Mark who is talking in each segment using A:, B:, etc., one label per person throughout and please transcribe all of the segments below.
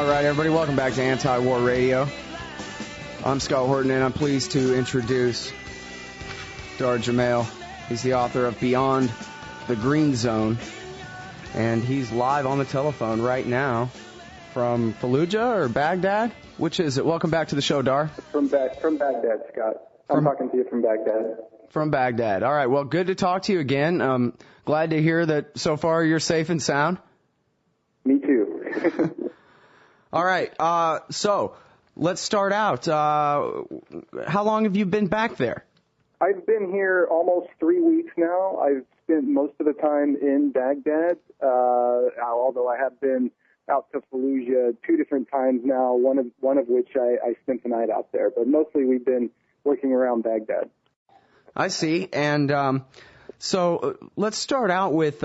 A: All right, everybody, welcome back to Anti-War Radio. I'm Scott Horton, and I'm pleased to introduce Dahr Jamail. He's the author of Beyond the Green Zone, and he's live on the telephone right now from Fallujah or Baghdad? Which is it? Welcome back to the show, Dahr.
B: From Baghdad, Scott. I'm talking to you from Baghdad.
A: From Baghdad. All right, well, good to talk to you again. Glad to hear that so far you're safe and sound.
B: Me too.
A: All right, so let's start out. How long have you been back there?
B: I've been here almost 3 weeks now. I've spent most of the time in Baghdad, although I have been out to Fallujah 2 different times now, one of which I spent the night out there. But mostly we've been working around Baghdad.
A: I see. And so let's start out with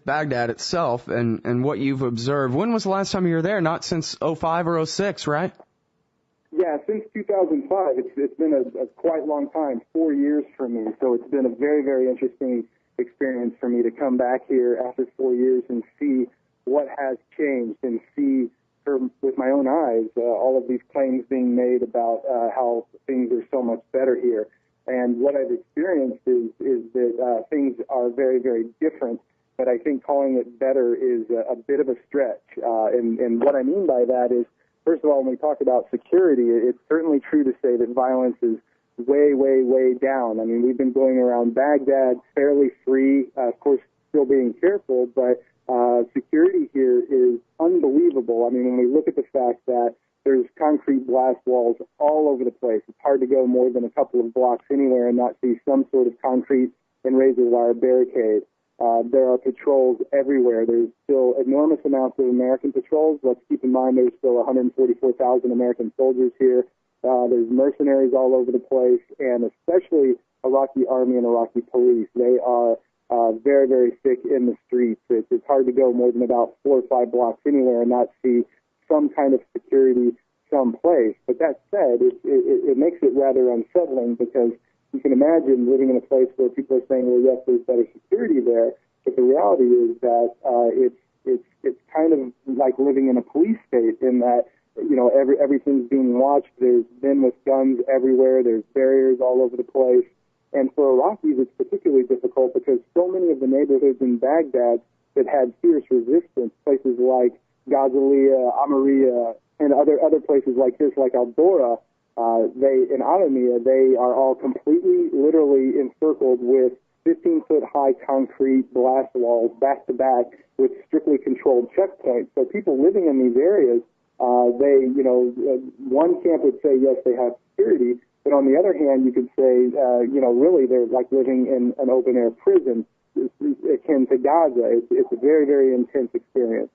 A: Baghdad itself and what you've observed. When was the last time you were there? Not since 05 or 06, right?
B: Yeah, since 2005. It's been a quite long time, 4 years for me. So it's been a very, very interesting experience for me to come back here after 4 years and see what has changed and see with my own eyes all of these claims being made about how things are so much better here. And what I've experienced is that things are very, very different. But I think calling it better is a bit of a stretch. And what I mean by that is, first of all, when we talk about security, it's certainly true to say that violence is way, way, way down. I mean, we've been going around Baghdad fairly free, of course, still being careful, but security here is unbelievable. I mean, when we look at the fact that there's concrete blast walls all over the place, it's hard to go more than a couple of blocks anywhere and not see some sort of concrete and razor wire barricade. There are patrols everywhere. There's still enormous amounts of American patrols. Let's keep in mind there's still 144,000 American soldiers here. There's mercenaries all over the place, and especially Iraqi army and Iraqi police. They are very, very thick in the streets. It's hard to go more than about 4 or 5 blocks anywhere and not see some kind of security someplace. But that said, it makes it rather unsettling because you can imagine living in a place where people are saying, well, yes, there's better security there, but the reality is that it's kind of like living in a police state in that, you know, everything's being watched. There's men with guns everywhere. There's barriers all over the place. And for Iraqis, it's particularly difficult because so many of the neighborhoods in Baghdad that had fierce resistance, places like Ghazaliya, Amariya, and other places like this, like Al-Dora, in Alamiya, they are all completely, literally encircled with 15-foot high concrete blast walls back to back with strictly controlled checkpoints. So people living in these areas, one camp would say, yes, they have security, but on the other hand, you could say, really they're like living in an open-air prison akin to Gaza. It's a very, very intense experience.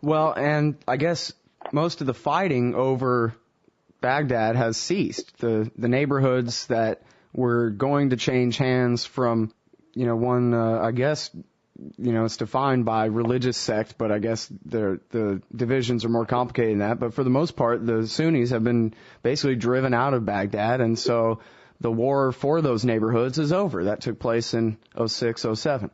A: Well, and I guess most of the fighting over Baghdad has ceased. The neighborhoods that were going to change hands from, one, I guess, it's defined by religious sect, but I guess the divisions are more complicated than that. But for the most part, the Sunnis have been basically driven out of Baghdad, and so the war for those neighborhoods is over. That took place in 06, 07.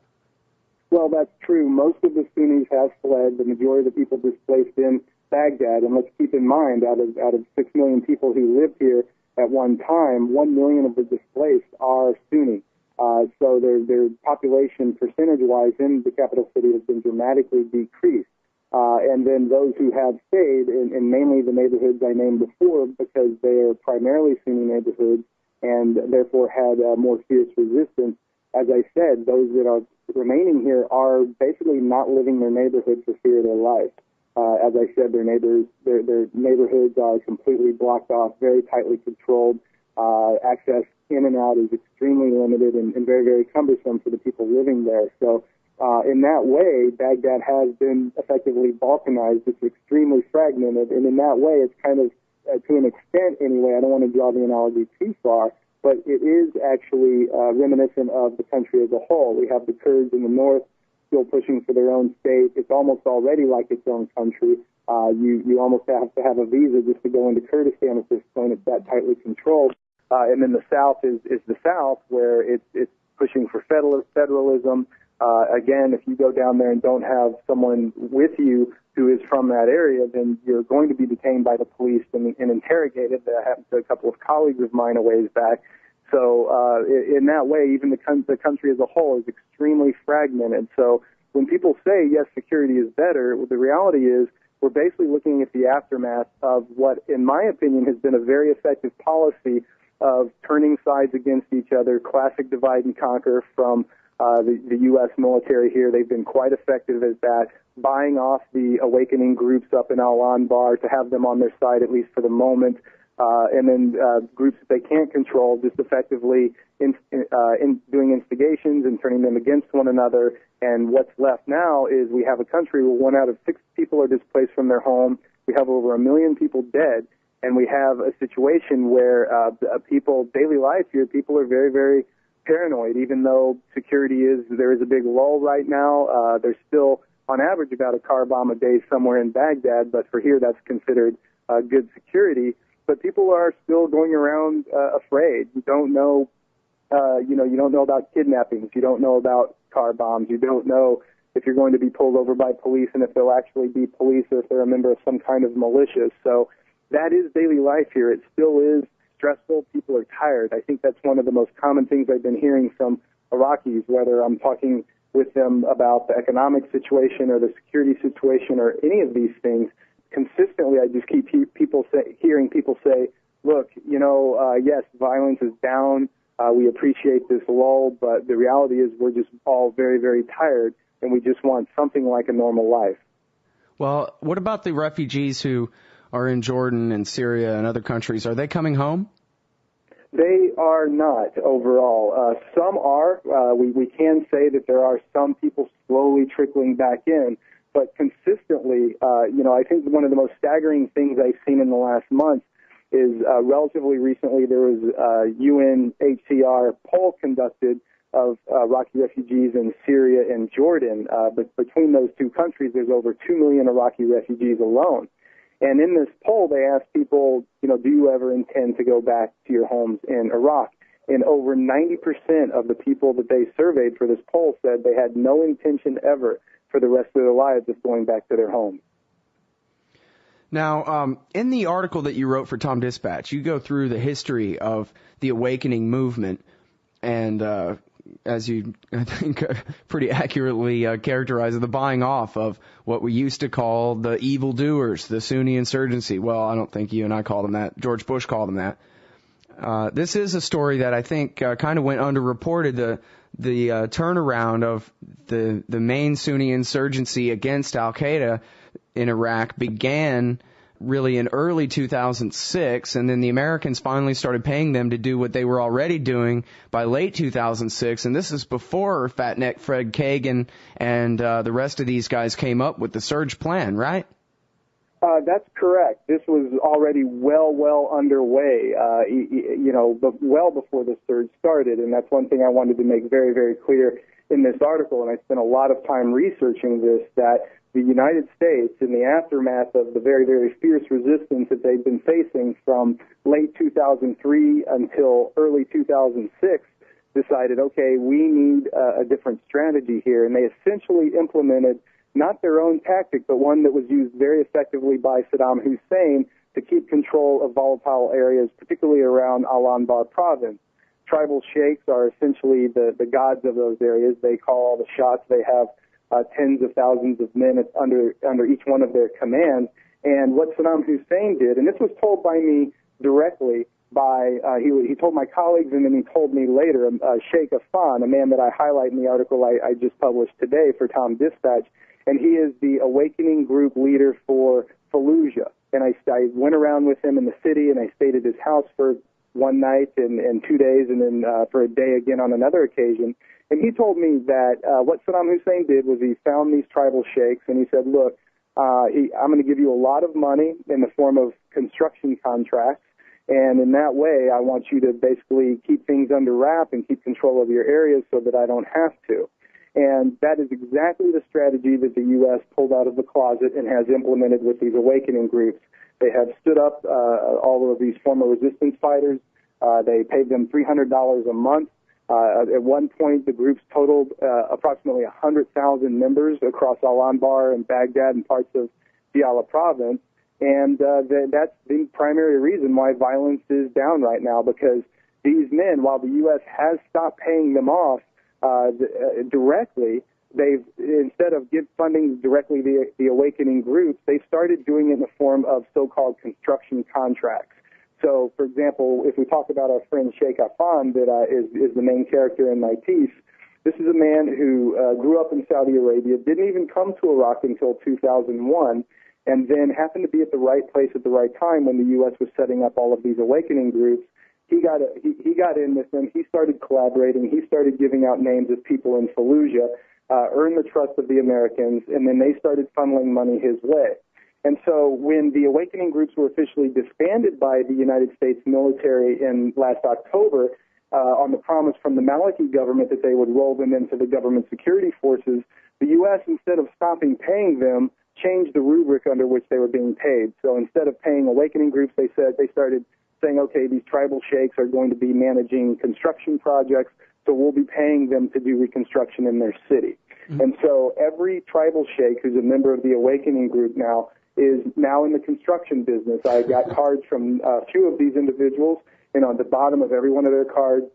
B: Well, that's true. Most of the Sunnis have fled. The majority of the people displaced in Baghdad, and let's keep in mind, out of 6 million people who lived here at one time, 1 million of the displaced are Sunni. So their population percentage-wise in the capital city has been dramatically decreased. And then those who have stayed in mainly the neighborhoods I named before, because they are primarily Sunni neighborhoods and therefore had more fierce resistance. As I said, those that are remaining here are basically not living their neighborhood for fear of their life. As I said, their neighborhoods are completely blocked off, very tightly controlled. Access in and out is extremely limited and very, very cumbersome for the people living there. So in that way, Baghdad has been effectively balkanized. It's extremely fragmented, and in that way, it's kind of, to an extent anyway, I don't want to draw the analogy too far, but it is actually reminiscent of the country as a whole. We have the Kurds in the north still pushing for their own state. It's almost already like its own country. You almost have to have a visa just to go into Kurdistan at this point. It's that tightly controlled. And then the south is the south, where it's pushing for federalism. Again, if you go down there and don't have someone with you who is from that area, then you're going to be detained by the police and interrogated. That happened to a couple of colleagues of mine a ways back. So in that way, even the country as a whole is extremely fragmented. So when people say, yes, security is better, the reality is we're basically looking at the aftermath of what, in my opinion, has been a very effective policy of turning sides against each other, classic divide and conquer from the U.S. military here. They've been quite effective at that, buying off the awakening groups up in Al-Anbar to have them on their side, at least for the moment, and then groups that they can't control, just effectively doing instigations and turning them against one another. And what's left now is we have a country where 1 out of 6 people are displaced from their home. We have over 1 million people dead, and we have a situation where people, daily life here, people are very, very paranoid. Even though there is a big lull right now, there's still, on average, about a car bomb a day somewhere in Baghdad, but for here that's considered good security. But people are still going around afraid. You don't know, you don't know about kidnappings. You don't know about car bombs. You don't know if you're going to be pulled over by police and if they'll actually be police or if they're a member of some kind of militia. So that is daily life here. It still is stressful. People are tired. I think that's one of the most common things I've been hearing from Iraqis, whether I'm talking with them about the economic situation or the security situation or any of these things. Consistently, I just keep hearing people say, look, yes, violence is down. We appreciate this lull, but the reality is we're just all very, very tired, and we just want something like a normal life.
A: Well, what about the refugees who are in Jordan and Syria and other countries? Are they coming home?
B: They are not overall. Some are. We can say that there are some people slowly trickling back in, but consistently, I think one of the most staggering things I've seen in the last month is relatively recently there was a UNHCR poll conducted of Iraqi refugees in Syria and Jordan. But between those two countries, there's over 2 million Iraqi refugees alone. And in this poll, they asked people, do you ever intend to go back to your homes in Iraq? And over 90% of the people that they surveyed for this poll said they had no intention ever for the rest of their lives of going back to their homes.
A: Now, in the article that you wrote for Tom Dispatch, you go through the history of the awakening movement, and as you, I think, pretty accurately characterize it, the buying off of what we used to call the evildoers, the Sunni insurgency. Well, I don't think you and I called them that. George Bush called them that. This is a story that I think kind of went underreported. The turnaround of the main Sunni insurgency against al-Qaeda in Iraq began really in early 2006, and then the Americans finally started paying them to do what they were already doing by late 2006, and this is before Fatneck Fred Kagan and the rest of these guys came up with the surge plan, right?
B: That's correct. This was already well underway, but well before the surge started, and that's one thing I wanted to make very, very clear in this article, and I spent a lot of time researching this, that the United States, in the aftermath of the very, very fierce resistance that they've been facing from late 2003 until early 2006, decided, okay, we need a different strategy here, and they essentially implemented not their own tactic, but one that was used very effectively by Saddam Hussein to keep control of volatile areas, particularly around Al-Anbar province. Tribal sheikhs are essentially the gods of those areas. They call all the shots. They have tens of thousands of men under each one of their commands. And what Saddam Hussein did, and this was told by me directly by, he told my colleagues, and then he told me later, Sheikh Afan, a man that I highlight in the article I just published today for Tom Dispatch, and he is the awakening group leader for Fallujah. And I went around with him in the city, and I stayed at his house for one night and 2 days, and then for a day again on another occasion. And he told me that what Saddam Hussein did was he found these tribal sheikhs, and he said, look, I'm going to give you a lot of money in the form of construction contracts, and in that way I want you to basically keep things under wrap and keep control of your areas so that I don't have to. And that is exactly the strategy that the U.S. pulled out of the closet and has implemented with these awakening groups. They have stood up all of these former resistance fighters. They paid them $300 a month At one point, the groups totaled approximately 100,000 members across Al-Anbar and Baghdad and parts of Diyala province. And that's the primary reason why violence is down right now, because these men, while the U.S. has stopped paying them off directly, they've, instead of funding directly the awakening groups, they've started doing it in the form of so-called construction contracts. So, for example, if we talk about our friend Sheikh Afan, that is the main character in my piece, this is a man who grew up in Saudi Arabia, didn't even come to Iraq until 2001, and then happened to be at the right place at the right time when the U.S. was setting up all of these awakening groups. He got in with them. He started collaborating. He started giving out names of people in Fallujah, earned the trust of the Americans, and then they started funneling money his way. And so when the awakening groups were officially disbanded by the United States military in last October, on the promise from the Maliki government that they would roll them into the government security forces, the U.S., instead of stopping paying them, changed the rubric under which they were being paid. So instead of paying awakening groups, they started saying, okay, these tribal sheikhs are going to be managing construction projects, so we'll be paying them to do reconstruction in their city. Mm-hmm. And so every tribal sheikh who's a member of the awakening group now is now in the construction business. I got cards from a few of these individuals, and on the bottom of every one of their cards,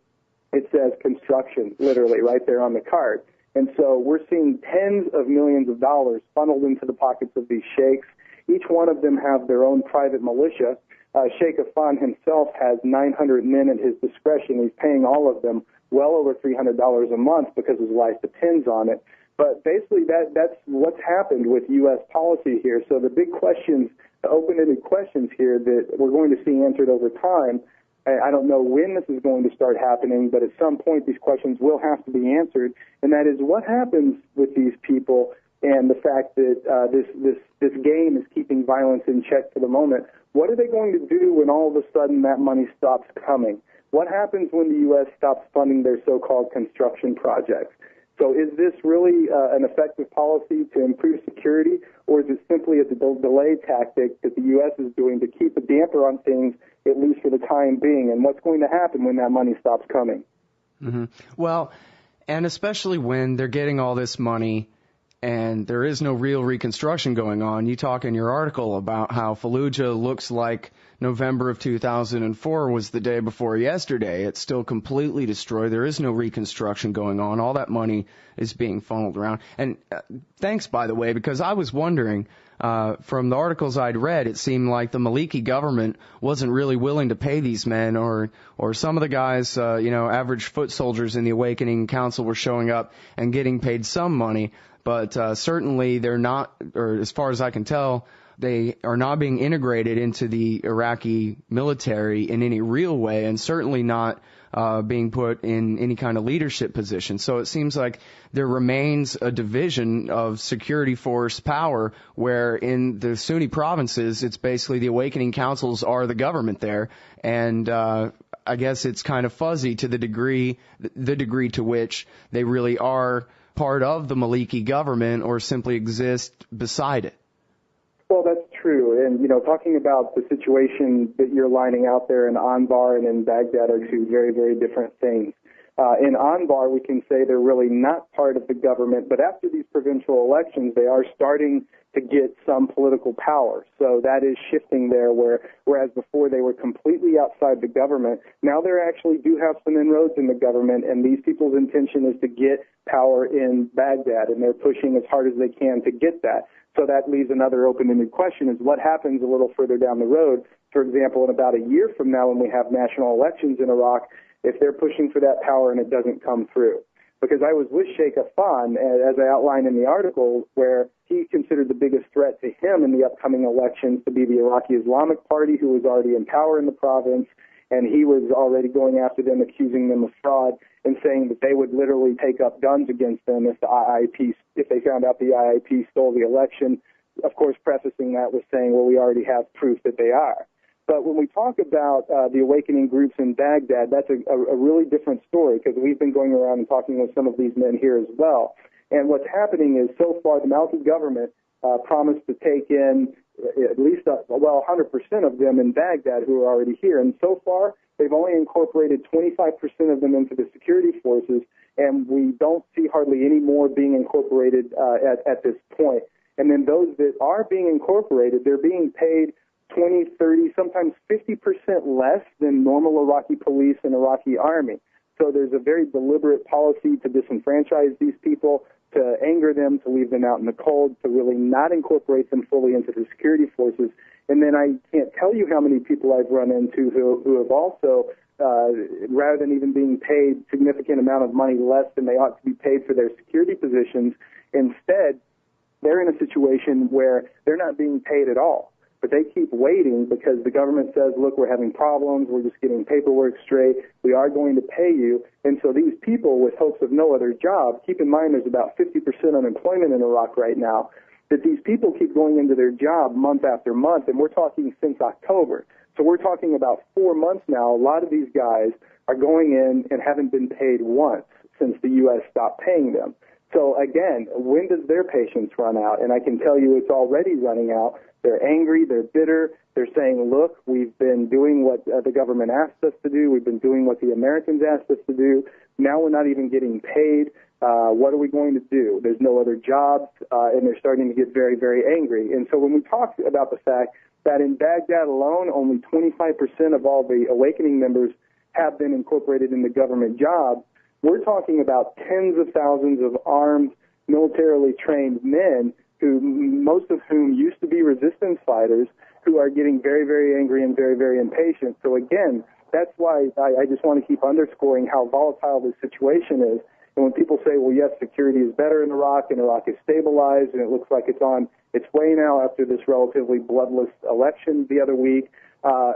B: it says construction, literally, right there on the card. And so we're seeing tens of millions of dollars funneled into the pockets of these sheikhs. Each one of them have their own private militia. Sheikh Afan himself has 900 men at his discretion. He's paying all of them well over $300 a month because his life depends on it. But basically, that's what's happened with U.S. policy here. So the big questions, the open-ended questions here that we're going to see answered over time, I don't know when this is going to start happening, but at some point these questions will have to be answered, and that is what happens with these people and the fact that this game is keeping violence in check for the moment. What are they going to do when all of a sudden that money stops coming? What happens when the U.S. stops funding their so-called construction projects? So is this really an effective policy to improve security, or is it simply a delay tactic that the U.S. is doing to keep a damper on things, at least for the time being? And what's going to happen when that money stops coming?
A: Mm-hmm. Well, and especially when they're getting all this money and there is no real reconstruction going on. You talk in your article about how Fallujah looks like November of 2004 was the day before yesterday. It's still completely destroyed. There is no reconstruction going on. All that money is being funneled around. And thanks, by the way, because I was wondering, from the articles I'd read, it seemed like the Maliki government wasn't really willing to pay these men, or some of the guys, average foot soldiers in the Awakening Council were showing up and getting paid some money. But certainly they're not, or as far as I can tell, they are not being integrated into the Iraqi military in any real way, and certainly not being put in any kind of leadership position. So it seems like there remains a division of security force power where in the Sunni provinces, it's basically the Awakening Councils are the government there, and I guess it's kind of fuzzy to the degree to which they really are part of the Maliki government or simply exist beside it.
B: Well, that's true. And, talking about the situation that you're lining out there in Anbar and in Baghdad are two very, very different things. In Anbar, we can say they're really not part of the government, but after these provincial elections, they are starting to get some political power. So that is shifting there, whereas before they were completely outside the government, now they actually do have some inroads in the government, and these people's intention is to get power in Baghdad, and they're pushing as hard as they can to get that. So that leaves another open-ended question, is what happens a little further down the road, for example, in about a year from now when we have national elections in Iraq, if they're pushing for that power and it doesn't come through. Because I was with Sheikh Afan, as I outlined in the article, where he considered the biggest threat to him in the upcoming elections to be the Iraqi Islamic Party, who was already in power in the province, and he was already going after them, accusing them of fraud, and saying that they would literally take up guns against them if they found out the IIP stole the election. Of course, prefacing that with saying, well, we already have proof that they are. But when we talk about the awakening groups in Baghdad, that's a really different story, because we've been going around and talking with some of these men here as well. And what's happening is, so far, the Maliki government promised to take in at least, 100% of them in Baghdad who are already here. And so far, they've only incorporated 25% of them into the security forces, and we don't see hardly any more being incorporated at this point. And then those that are being incorporated, they're being paid 20, 30, sometimes 50% less than normal Iraqi police and Iraqi army. So there's a very deliberate policy to disenfranchise these people, to anger them, to leave them out in the cold, to really not incorporate them fully into the security forces. And then I can't tell you how many people I've run into who have also, rather than even being paid significant amount of money less than they ought to be paid for their security positions, instead, they're in a situation where they're not being paid at all. But they keep waiting because the government says, look, we're having problems, we're just getting paperwork straight, we are going to pay you. And so these people with hopes of no other job, keep in mind there's about 50% unemployment in Iraq right now, that these people keep going into their job month after month, and we're talking since October. So we're talking about 4 months now. A lot of these guys are going in and haven't been paid once since the U.S. stopped paying them. So again, when does their patience run out? And I can tell you it's already running out. They're angry, they're bitter, they're saying, look, we've been doing what the government asked us to do, we've been doing what the Americans asked us to do, now we're not even getting paid, what are we going to do? There's no other jobs, and they're starting to get very, very angry. And so when we talk about the fact that in Baghdad alone, only 25% of all the awakening members have been incorporated in the government jobs, we're talking about tens of thousands of armed, militarily trained men who, most of whom used to be resistance fighters, who are getting very, very angry and very, very impatient. So again, that's why I just want to keep underscoring how volatile this situation is. And when people say, well, yes, security is better in Iraq, and Iraq is stabilized, and it looks like it's on its way now after this relatively bloodless election the other week,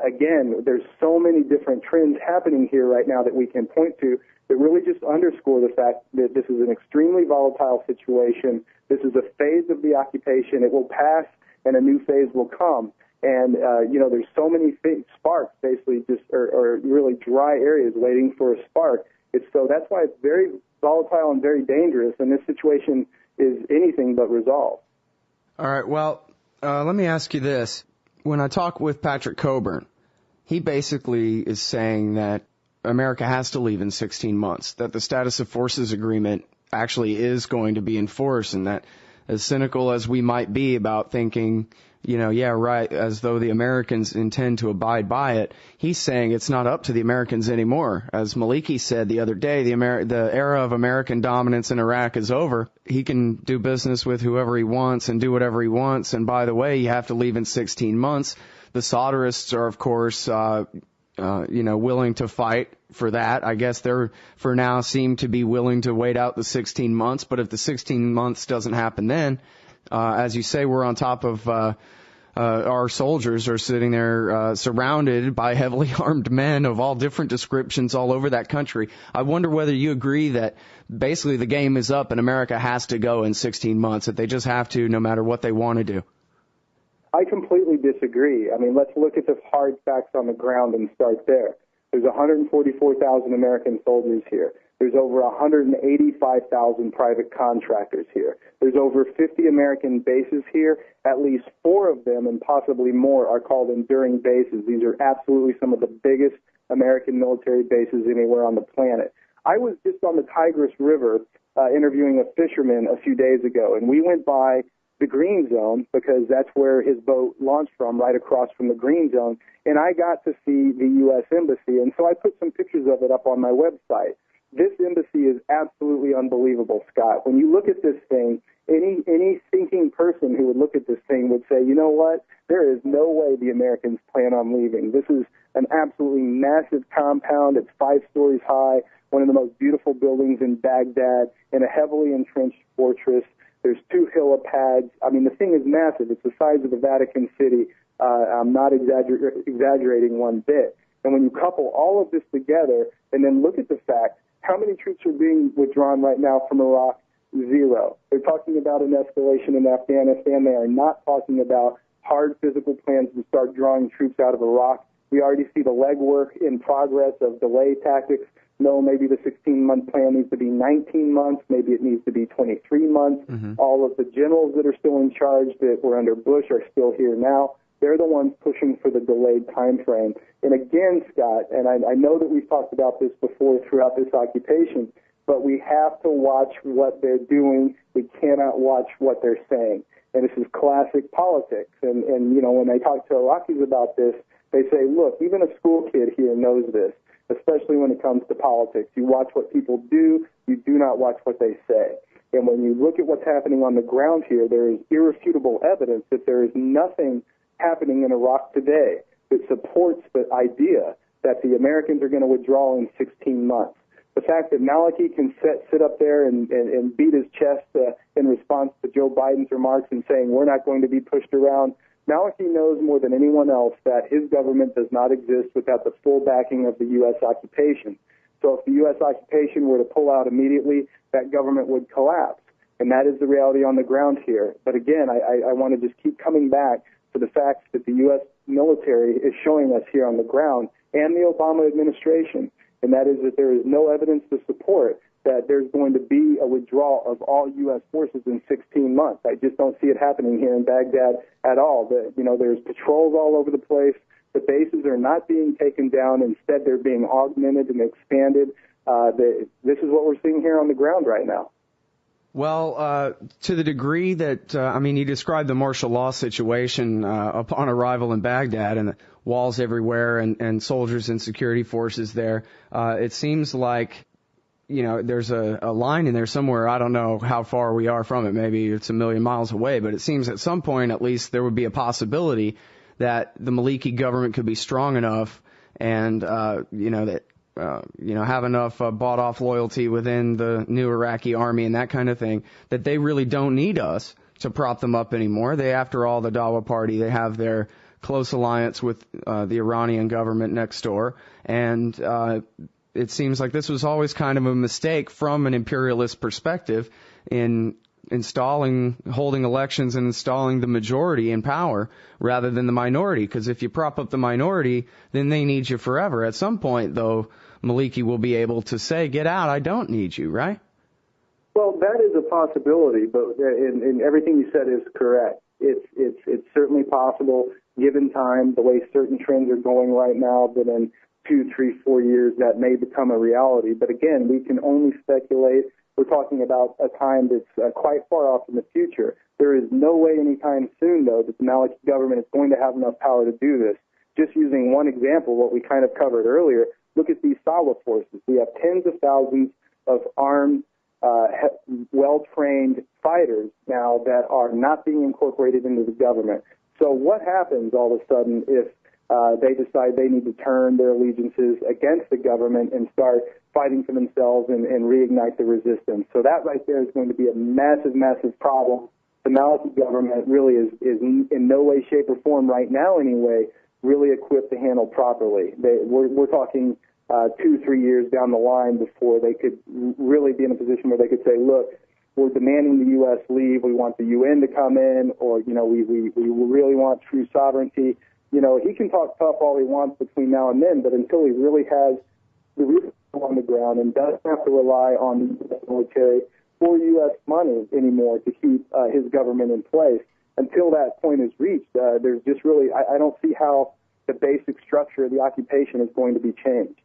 B: again, there's so many different trends happening here right now that we can point to that really just underscore the fact that this is an extremely volatile situation. This is a phase of the occupation. It will pass, and a new phase will come. And, there's so many sparks, basically, or really dry areas waiting for a spark. So that's why it's very volatile and very dangerous, and this situation is anything but resolved.
A: All right, well, let me ask you this. When I talk with Patrick Coburn, he basically is saying that America has to leave in 16 months, that the status of forces agreement actually is going to be enforced, and that as cynical as we might be about thinking, yeah, right, as though the Americans intend to abide by it, he's saying it's not up to the Americans anymore. As Maliki said the other day, the era of American dominance in Iraq is over. He can do business with whoever he wants and do whatever he wants, and by the way, you have to leave in 16 months. The solderists are, of course, willing to fight for that. I guess they're, for now, seem to be willing to wait out the 16 months. But if the 16 months doesn't happen then, as you say, we're on top of our soldiers are sitting there surrounded by heavily armed men of all different descriptions all over that country. I wonder whether you agree that basically the game is up and America has to go in 16 months, that they just have to no matter what they want to do.
B: I completely disagree. I mean, let's look at the hard facts on the ground and start there. There's 144,000 American soldiers here. There's over 185,000 private contractors here. There's over 50 American bases here. At least 4 of them, and possibly more, are called enduring bases. These are absolutely some of the biggest American military bases anywhere on the planet. I was just on the Tigris River interviewing a fisherman a few days ago, and we went by the green zone because that's where his boat launched from, right across from the green zone, and I got to see the U.S. Embassy, and so I put some pictures of it up on my website. This embassy is absolutely unbelievable, Scott. When you look at this thing, any thinking person who would look at this thing would say, you know what, there is no way the Americans plan on leaving. This is an absolutely massive compound. It's 5 stories high, one of the most beautiful buildings in Baghdad, in a heavily entrenched fortress. There's 2 helipads. I mean, the thing is massive. It's the size of the Vatican City. I'm not exaggerating one bit. And when you couple all of this together and then look at the fact how many troops are being withdrawn right now from Iraq? 0. They're talking about an escalation in Afghanistan. They are not talking about hard physical plans to start drawing troops out of Iraq. We already see the legwork in progress of delay tactics. no, maybe the 16-month plan needs to be 19 months, maybe it needs to be 23 months. All of the generals that are still in charge that were under Bush are still here now. They're the ones pushing for the delayed time frame. And again, Scott, and I know that we've talked about this before throughout this occupation, but we have to watch what they're doing. We cannot watch what they're saying. And this is classic politics. And you know, when I talk to Iraqis about this, they say, look, even a school kid here knows this, especially when it comes to politics. You watch what people do, you do not watch what they say. And when you look at what's happening on the ground here, there is irrefutable evidence that there is nothing happening in Iraq today that supports the idea that the Americans are going to withdraw in 16 months. The fact that Maliki can sit up there and beat his chest in response to Joe Biden's remarks and saying we're not going to be pushed around, Maliki knows more than anyone else that his government does not exist without the full backing of the U.S. occupation. So if the U.S. occupation were to pull out immediately, that government would collapse. And that is the reality on the ground here. But again, I want to just keep coming back to the facts that the U.S. military is showing us here on the ground and the Obama administration, and that is that there is no evidence to support that there's going to be a withdrawal of all U.S. forces in 16 months. I just don't see it happening here in Baghdad at all. There's patrols all over the place. The bases are not being taken down. Instead, they're being augmented and expanded. This is what we're seeing here on the ground right now.
A: Well, to the degree that, you described the martial law situation upon arrival in Baghdad and the walls everywhere and soldiers and security forces there. It seems like, there's a line in there somewhere. I don't know how far we are from it. Maybe it's a million miles away, but it seems at some point at least there would be a possibility that the Maliki government could be strong enough and, have enough bought-off loyalty within the new Iraqi army and that kind of thing, that they really don't need us to prop them up anymore. They, after all, the Dawa party, they have their close alliance with the Iranian government next door, and it seems like this was always kind of a mistake from an imperialist perspective in holding elections and installing the majority in power rather than the minority, because if you prop up the minority, then they need you forever. At some point, though, Maliki will be able to say, get out, I don't need you, right?
B: Well, that is a possibility, but and everything you said is correct. It's certainly possible, given time, the way certain trends are going right now, that in 2, 3, 4 years that may become a reality. But again, we can only speculate. We're talking about a time that's quite far off in the future. There is no way anytime soon, though, that the Maliki government is going to have enough power to do this. Just using one example, what we kind of covered earlier, look at these Sawa forces. We have tens of thousands of armed, well-trained fighters now that are not being incorporated into the government. So what happens all of a sudden if they decide they need to turn their allegiances against the government and start fighting for themselves and reignite the resistance? So that right there is going to be a massive, massive problem. The Maliki government really is in no way, shape, or form right now anyway really equipped to handle properly. We're talking 2, 3 years down the line before they could really be in a position where they could say, look, we're demanding the U.S. leave, we want the UN to come in, or, we really want true sovereignty. He can talk tough all he wants between now and then, but until he really has the roots on the ground and doesn't have to rely on the U.S. military or U.S. money anymore to keep his government in place, until that point is reached, there's just really, I don't see how the basic structure of the occupation is going to be changed.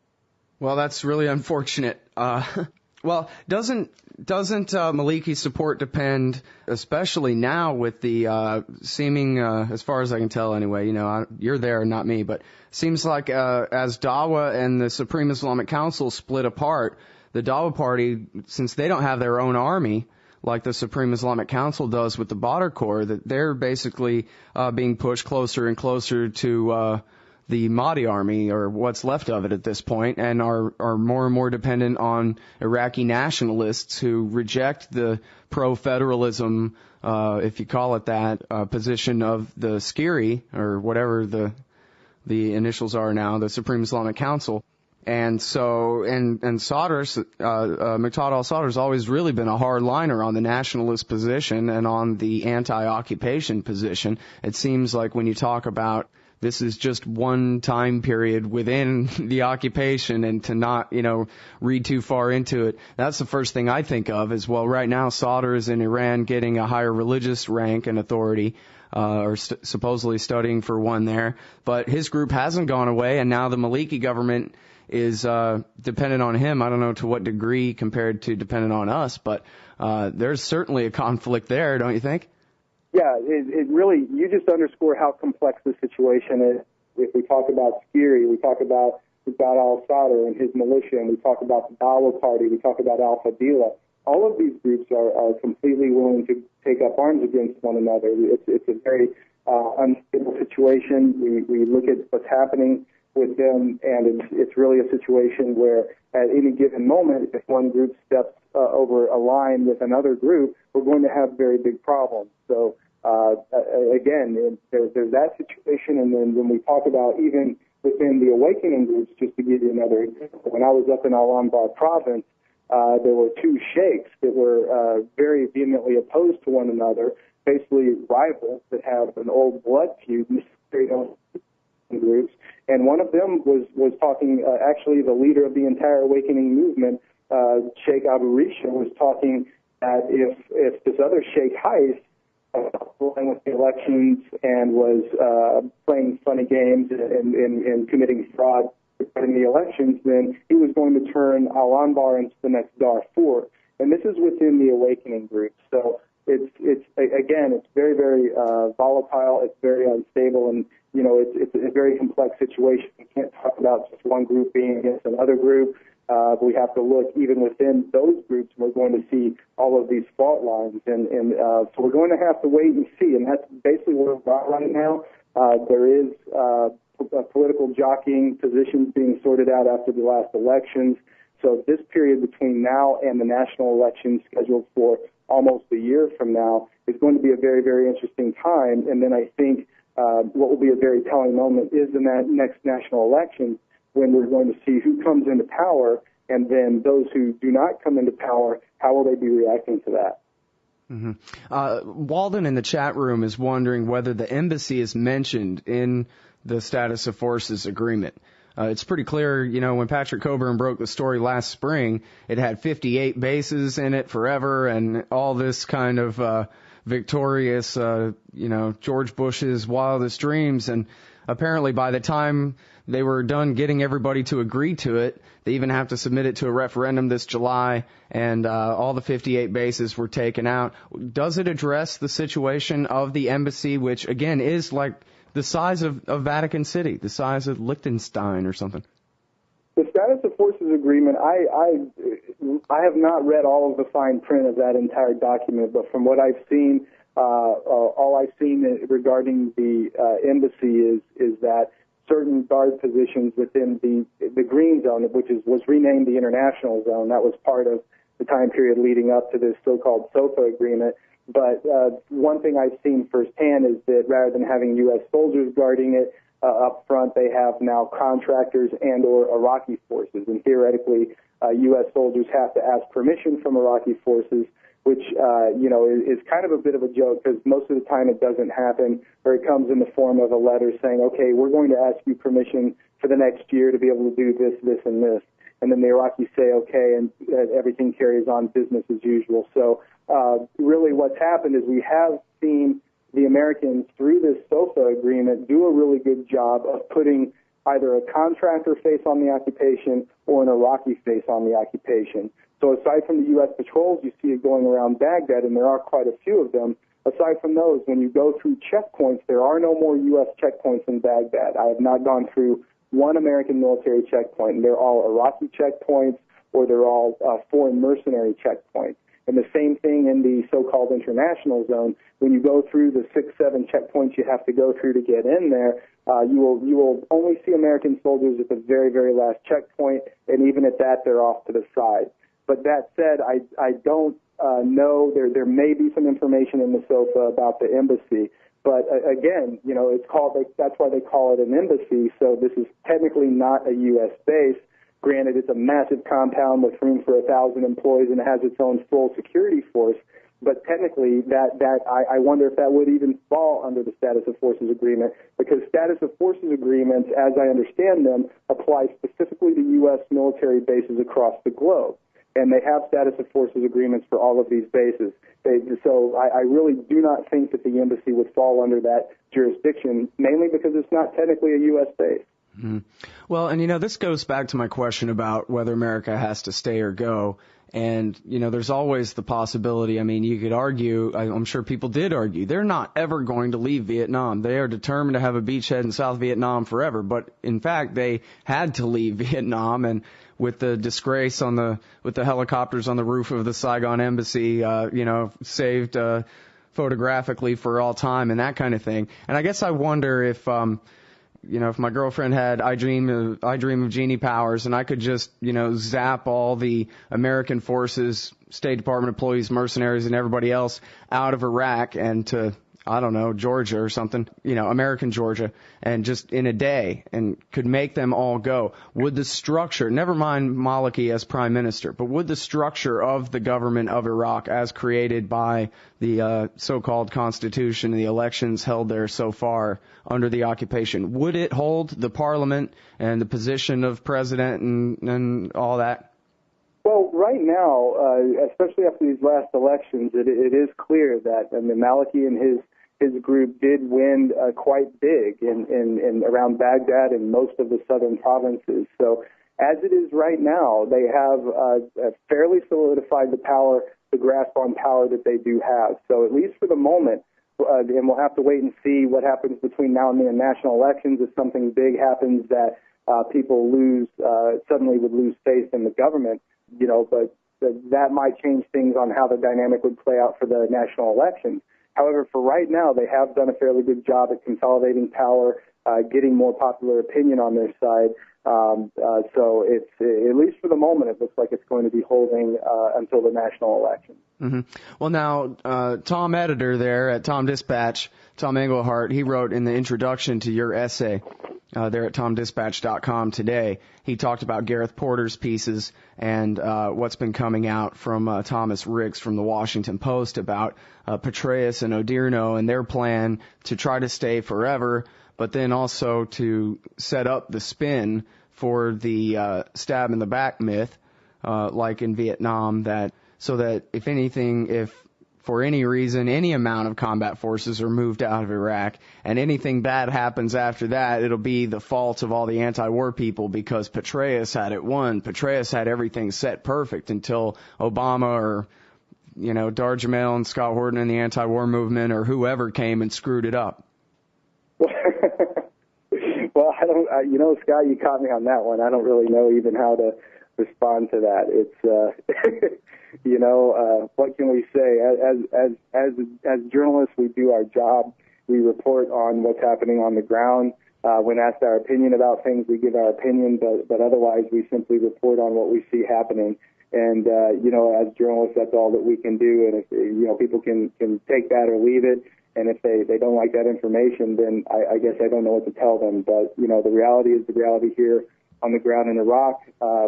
A: Well, that's really unfortunate. Well, doesn't Maliki's support depend, especially now with the seeming, as far as I can tell anyway, you're there, not me, but seems like as Dawa and the Supreme Islamic Council split apart, the Dawa party, since they don't have their own army, like the Supreme Islamic Council does with the Badr Corps, that they're basically being pushed closer and closer to the Mahdi army, or what's left of it at this point, and are more and more dependent on Iraqi nationalists who reject the pro-federalism, if you call it that, position of the Skiri, or whatever the initials are now, the Supreme Islamic Council. And so, and Sadr's, Muqtada al-Sadr's always really been a hardliner on the nationalist position and on the anti-occupation position. It seems like when you talk about this is just one time period within the occupation, and to not, read too far into it. That's the first thing I think of is, well, right now Sadr is in Iran getting a higher religious rank and authority, or supposedly studying for one there. But his group hasn't gone away, and now the Maliki government is dependent on him. I don't know to what degree compared to dependent on us, but there's certainly a conflict there, don't you think?
B: Yeah, it really, you just underscore how complex the situation is. If we talk about Speedy, we talk about al-Sadr and his militia, and we talk about the Dawa Party, we talk about al-Fadila. All of these groups are completely willing to take up arms against one another. It's a very unstable situation. We look at what's happening with them, and it's really a situation where at any given moment, if one group steps over a line with another group, we're going to have very big problems. So again, there's that situation, and then when we talk about even within the awakening groups, just to give you another example, when I was up in Al-Anbar province, there were two sheikhs that were very vehemently opposed to one another, basically rivals that have an old blood feud in groups. And one of them was talking, actually the leader of the entire awakening movement, Sheikh Abu Risha, was talking that if this other Sheikh Heist playing with the elections and was playing funny games and committing fraud in the elections, then he was going to turn Al-Anbar into the next Darfur. And this is within the awakening group. So it's very, very volatile. It's very unstable, and it's a very complex situation. We can't talk about just one group being against another group. We have to look even within those groups. We're going to see all of these fault lines, and so we're going to have to wait and see. And that's basically where we're at right now. There is political jockeying, positions being sorted out after the last elections. So this period between now and the national election scheduled for almost a year from now is going to be a very, very interesting time. And then I think what will be a very telling moment is in that next national election, when we're going to see who comes into power, and then those who do not come into power, how will they be reacting to that?
A: Mm-hmm. Walden in the chat room is wondering whether the embassy is mentioned in the status of forces agreement. It's pretty clear, when Patrick Coburn broke the story last spring, it had 58 bases in it forever and all this kind of victorious, George Bush's wildest dreams. And apparently by the time they were done getting everybody to agree to it, they even have to submit it to a referendum this July, and all the 58 bases were taken out. Does it address the situation of the embassy, which, again, is like the size of Vatican City, the size of Liechtenstein or something?
B: The status of forces agreement, I have not read all of the fine print of that entire document, but from what I've seen, all I've seen regarding the embassy is that certain guard positions within the green zone, which was renamed the international zone, that was part of the time period leading up to this so-called SOFA agreement. But one thing I've seen firsthand is that rather than having U.S. soldiers guarding it up front, they have now contractors and or Iraqi forces. And theoretically, U.S. soldiers have to ask permission from Iraqi forces, which, is kind of a bit of a joke because most of the time it doesn't happen, or it comes in the form of a letter saying, okay, we're going to ask you permission for the next year to be able to do this, this, and this. And then the Iraqis say, okay, and everything carries on business as usual. So really what's happened is we have seen the Americans, through this SOFA agreement, do a really good job of putting either a contractor face on the occupation or an Iraqi face on the occupation. So aside from the U.S. patrols, you see it going around Baghdad, and there are quite a few of them. Aside from those, when you go through checkpoints, there are no more U.S. checkpoints in Baghdad. I have not gone through one American military checkpoint, and they're all Iraqi checkpoints, or they're all foreign mercenary checkpoints. And the same thing in the so-called international zone. When you go through the 6-7 checkpoints you have to go through to get in there, you will only see American soldiers at the very, very last checkpoint, and even at that, they're off to the side. But that said, I don't know. There may be some information in the SOFA about the embassy. But again, it's called. That's why they call it an embassy. So this is technically not a U.S. base. Granted, it's a massive compound with room for 1,000 employees and it has its own full security force. But technically, I wonder if that would even fall under the status of forces agreement, because status of forces agreements, as I understand them, apply specifically to U.S. military bases across the globe. And they have status of forces agreements for all of these bases. So I really do not think that the embassy would fall under that jurisdiction, mainly because it's not technically a U.S. base.
A: Mm-hmm. Well, and this goes back to my question about whether America has to stay or go. And, there's always the possibility. You could argue, I'm sure people did argue, they're not ever going to leave Vietnam. They are determined to have a beachhead in South Vietnam forever. But in fact, they had to leave Vietnam, and with the disgrace with the helicopters on the roof of the Saigon embassy, saved, photographically for all time and that kind of thing. And I guess I wonder if my girlfriend had I Dream of Genie powers, and I could just, zap all the American forces, State Department employees, mercenaries, and everybody else out of Iraq and to, I don't know, Georgia or something, American Georgia, and just in a day, and could make them all go. Would the structure, never mind Maliki as prime minister, but would the structure of the government of Iraq as created by the so-called constitution and the elections held there so far under the occupation, would it hold the parliament and the position of president and all that?
B: Well, right now, especially after these last elections, it is clear that Maliki and his group did win quite big in around Baghdad and most of the southern provinces. So as it is right now, they have fairly solidified the grasp on power that they do have. So at least for the moment, and we'll have to wait and see what happens between now and the national elections. If something big happens that people suddenly would lose faith in the government, but that might change things on how the dynamic would play out for the national elections. However, for right now, they have done a fairly good job at consolidating power, getting more popular opinion on their side. So it's, at least for the moment, it looks like it's going to be holding until the national election.
A: Mm-hmm. Well, now, Tom Editor there at Tom Dispatch, Tom Englehart, he wrote in the introduction to your essay there at TomDispatch.com today, he talked about Gareth Porter's pieces and what's been coming out from Thomas Ricks from the Washington Post about Petraeus and Odirno and their plan to try to stay forever, but then also to set up the spin for the stab in the back myth, like in Vietnam, so that if anything, if for any reason, any amount of combat forces are moved out of Iraq, and anything bad happens after that, it'll be the fault of all the anti-war people because Petraeus had it won. Petraeus had everything set perfect until Obama or, Dahr Jamail and Scott Horton and the anti-war movement or whoever came and screwed it up.
B: Well, I don't, Scott, you caught me on that one. I don't really know even how to respond to that. It's, what can we say? As journalists, we do our job. We report on what's happening on the ground. When asked our opinion about things, we give our opinion, but otherwise we simply report on what we see happening. And, as journalists, that's all that we can do. And if, people can take that or leave it. And if they don't like that information, then I guess I don't know what to tell them. But, the reality is the reality here on the ground in Iraq.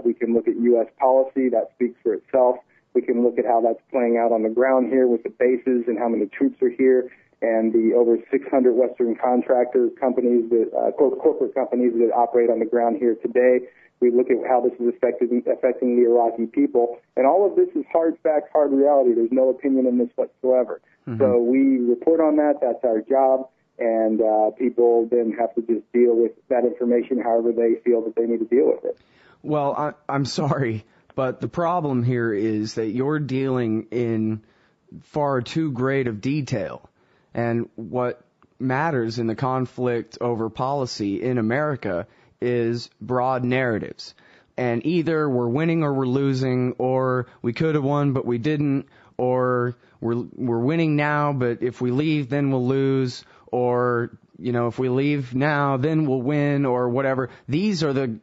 B: We can look at U.S. policy. That speaks for itself. We can look at how that's playing out on the ground here with the bases and how many troops are here and the over 600 Western contractor companies, corporate companies that operate on the ground here today. We look at how this is affecting the Iraqi people. And all of this is hard facts, hard reality. There's no opinion in this whatsoever. Mm-hmm. So we report on that. That's our job. And people then have to just deal with that information however they feel that they need to deal with it.
A: Well, I'm sorry, but the problem here is that you're dealing in far too great of detail. And what matters in the conflict over policy in America is broad narratives. And either we're winning or we're losing, or we could have won but we didn't, or we're winning now but if we leave then we'll lose, or if we leave now, then we'll win or whatever. These are the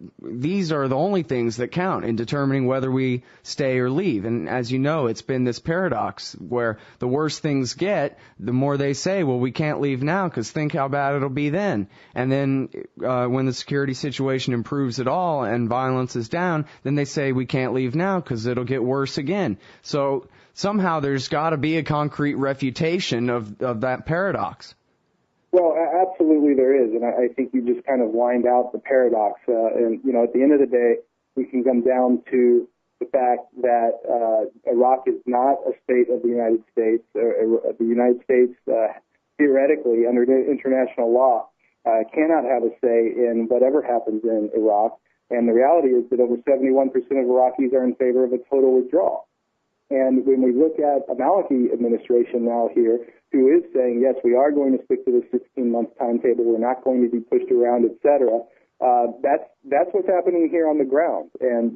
A: only things that count in determining whether we stay or leave. And as you know, it's been this paradox where the worse things get, the more they say, well, we can't leave now because think how bad it'll be then. And then when the security situation improves at all and violence is down, then they say we can't leave now because it'll get worse again. So somehow there's got to be a concrete refutation of that paradox.
B: Well, absolutely there is, and I think you just kind of lined out the paradox. And at the end of the day, we can come down to the fact that Iraq is not a state of the United States. The United States, theoretically, under international law, cannot have a say in whatever happens in Iraq. And the reality is that over 71% of Iraqis are in favor of a total withdrawal. And when we look at a Maliki administration now here, who is saying, yes, we are going to stick to the 16-month timetable, we're not going to be pushed around, et cetera, that's what's happening here on the ground. And,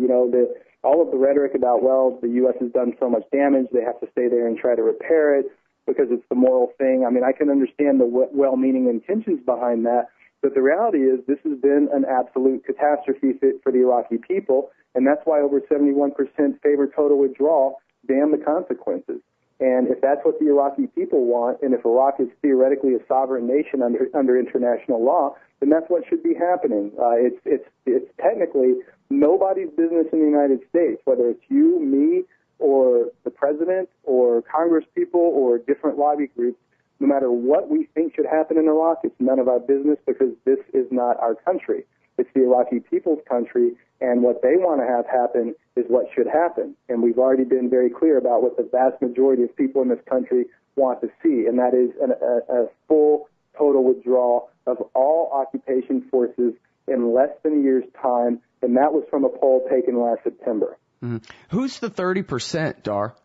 B: all of the rhetoric about, well, the U.S. has done so much damage, they have to stay there and try to repair it because it's the moral thing. I mean, I can understand the well-meaning intentions behind that, but the reality is this has been an absolute catastrophe for the Iraqi people, and that's why over 71% favor total withdrawal. Damn the consequences. And if that's what the Iraqi people want, and if Iraq is theoretically a sovereign nation under international law, then that's what should be happening. It's technically nobody's business in the United States, whether it's you, me, or the president, or Congress people, or different lobby groups. No matter what we think should happen in Iraq, it's none of our business because this is not our country. It's the Iraqi people's country, and what they want to have happen is what should happen. And we've already been very clear about what the vast majority of people in this country want to see, and that is a full total withdrawal of all occupation forces in less than a year's time, and that was from a poll taken last September.
A: Mm-hmm. Who's the 30%, Dahr?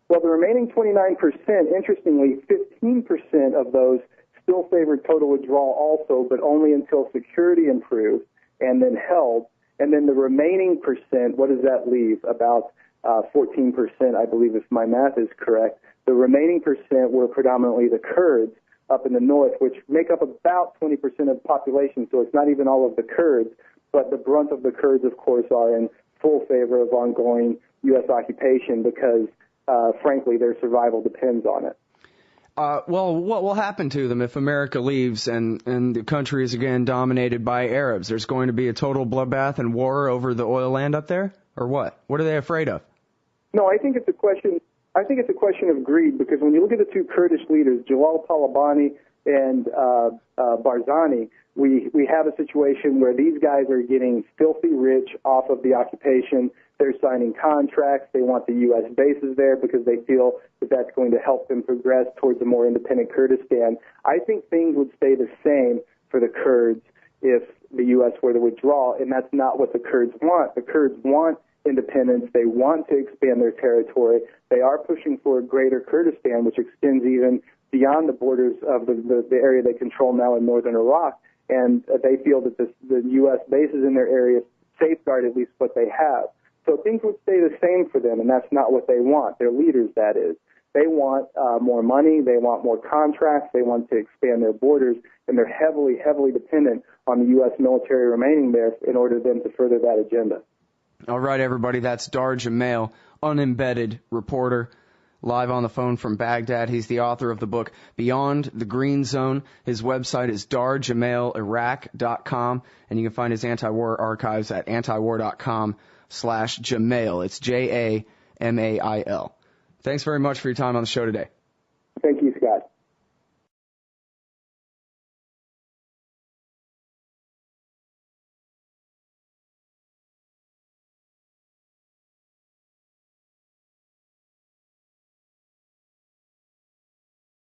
B: Well, the remaining 29%, interestingly, 15% of those still favored total withdrawal also, but only until security improved and then held. And then the remaining percent, what does that leave? About 14%, I believe, if my math is correct. The remaining percent were predominantly the Kurds up in the north, which make up about 20% of the population, so it's not even all of the Kurds, but the brunt of the Kurds, of course, are in full favor of ongoing U.S. occupation because, frankly, their survival depends on it.
A: Well, what will happen to them if America leaves and the country is again dominated by Arabs? There's going to be a total bloodbath and war over the oil land up there, or what? What are they afraid of?
B: No, I think it's a question. I think it's a question of greed because when you look at the two Kurdish leaders, Jalal Talabani and Barzani, we have a situation where these guys are getting filthy rich off of the occupation. They're signing contracts. They want the U.S. bases there because they feel that that's going to help them progress towards a more independent Kurdistan. I think things would stay the same for the Kurds if the U.S. were to withdraw, and that's not what the Kurds want. The Kurds want independence. They want to expand their territory. They are pushing for a greater Kurdistan, which extends even beyond the borders of the area they control now in northern Iraq, and they feel that the U.S. bases in their area safeguard at least what they have. So things would stay the same for them, and that's not what they want. Their leaders, that is. They want more money. They want more contracts. They want to expand their borders, and they're heavily, heavily dependent on the U.S. military remaining there in order for them to further that agenda.
A: All right, everybody, that's Dahr Jamail, unembedded reporter, live on the phone from Baghdad. He's the author of the book Beyond the Green Zone. His website is dahrjamailiraq.com, and you can find his anti-war archives at antiwar.com/Jamail. It's Jamail. Thanks very much for your time on the show today.
B: Thank you, Scott.